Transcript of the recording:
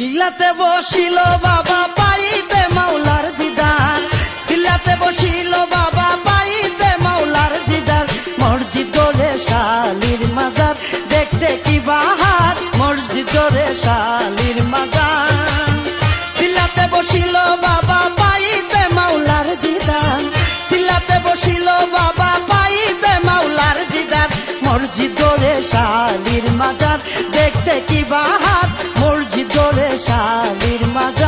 সিল্লাতে বসিল বাবা পাইতে মাওলার দিদার, সিল্লাতে বসিল বাবা পাইতে মাওলার দিদার। মসজিদ গড়ে শালির মাজার, দেখতে কি বাহার, মসজিদ গড়ে শালির মাজার। সিল্লাতে বসিল বাবা পাইতে মাওলার দিদার, সিল্লাতে বসিল বাবা পাইতে মাওলার দিদার। মসজিদ গড়ে শালির মাজার, দেখতে কি বাহার, মসজিদ গড়ে শালির মাজার।